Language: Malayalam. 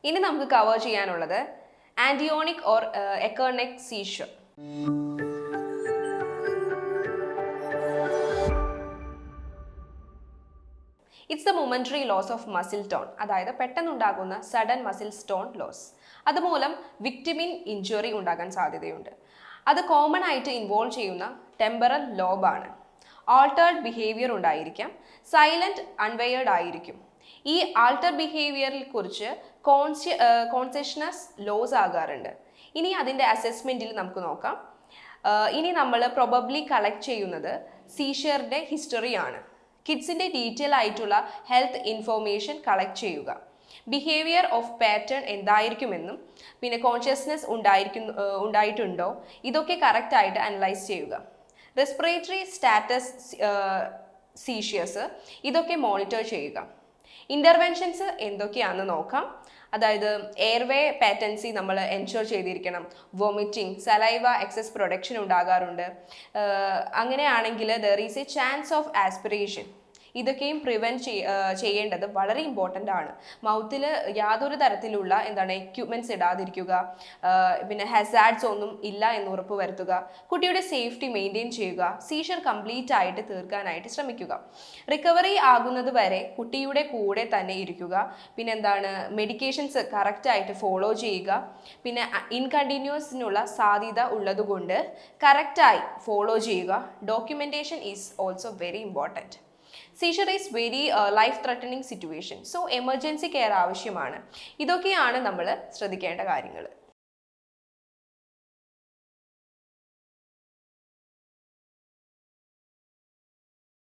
ഇനി നമുക്ക് കവർ ചെയ്യാനുള്ളത് ആൻറ്റിയോണിക് ഓർ എക്കോണിക് seizure. It's the momentary loss of muscle tone, അതായത് പെട്ടെന്നുണ്ടാകുന്ന സഡൻ മസിൽ ടോൺ ലോസ്. അതുമൂലം വിക്ടിമിൻ ഇഞ്ചുറി ഉണ്ടാകാൻ സാധ്യതയുണ്ട്. അത് കോമൺ ആയിട്ട് ഇൻവോൾവ് ചെയ്യുന്ന ടെമ്പറൽ ലോബാണ്. ആൾട്ടേർഡ് ബിഹേവിയർ ഉണ്ടായിരിക്കാം, സൈലന്റ് അൺവെയർഡ് ആയിരിക്കും. ഈ ആൾട്ടർ ബിഹേവിയറിൽ കുറിച്ച് കോൺഷ്യസ്നസ് ലോസ് ആകാറുണ്ട്. ഇനി അതിൻ്റെ അസസ്മെൻറ്റിൽ നമുക്ക് നോക്കാം. ഇനി നമ്മൾ പ്രൊബബ്ലി കളക്ട് ചെയ്യുന്നത് സീഷറിൻ്റെ ഹിസ്റ്ററിയാണ്. കിഡ്സിൻ്റെ ഡീറ്റെയിൽ ആയിട്ടുള്ള ഹെൽത്ത് ഇൻഫോർമേഷൻ കളക്ട് ചെയ്യുക. ബിഹേവിയർ ഓഫ് പാറ്റേൺ എന്തായിരിക്കുമെന്നും പിന്നെ കോൺഷ്യസ്നെസ് ഉണ്ടായിട്ടുണ്ടോ ഇതൊക്കെ കറക്റ്റായിട്ട് അനലൈസ് ചെയ്യുക. റെസ്പിറേറ്ററി സ്റ്റാറ്റസ് സീഷ്യസ് ഇതൊക്കെ മോണിറ്റർ ചെയ്യുക. ഇൻ്റർവെൻഷൻസ് എന്തൊക്കെയാണെന്ന് നോക്കാം. അതായത് എയർവേ പാറ്റൻസി നമ്മൾ എൻഷുർ ചെയ്തിരിക്കണം. വൊമിറ്റിംഗ്, സലൈവ എക്സസ് പ്രൊഡക്ഷൻ ഉണ്ടാകാറുണ്ട്. അങ്ങനെയാണെങ്കിൽ there is A chance of aspiration. ഇതൊക്കെയും പ്രിവെൻറ്റ് ചെയ്യേണ്ടത് വളരെ ഇമ്പോർട്ടൻ്റ് ആണ്. മൗത്തിൽ യാതൊരു തരത്തിലുള്ള എക്യുപ്മെൻറ്റ്സ് ഇടാതിരിക്കുക, പിന്നെ ഹസാർഡ്സ് ഒന്നും ഇല്ല എന്ന് ഉറപ്പ് വരുത്തുക, കുട്ടിയുടെ സേഫ്റ്റി മെയിൻറ്റെയിൻ ചെയ്യുക, സീഷർ കംപ്ലീറ്റ് ആയിട്ട് തീർക്കാനായിട്ട് ശ്രമിക്കുക. റിക്കവറി ആകുന്നത് വരെ കുട്ടിയുടെ കൂടെ തന്നെ ഇരിക്കുക. പിന്നെ മെഡിക്കേഷൻസ് കറക്റ്റായിട്ട് ഫോളോ ചെയ്യുക. പിന്നെ ഇൻകണ്ടിന്യൂസിനുള്ള സാധ്യത ഉള്ളതുകൊണ്ട് കറക്റ്റായി ഫോളോ ചെയ്യുക. Documentation is also very important. Seizure is very life threatening situation. So emergency care ആവശ്യമാണ്. ഇതൊക്കെയാണ് നമ്മൾ ശ്രദ്ധിക്കേണ്ട കാര്യങ്ങൾ.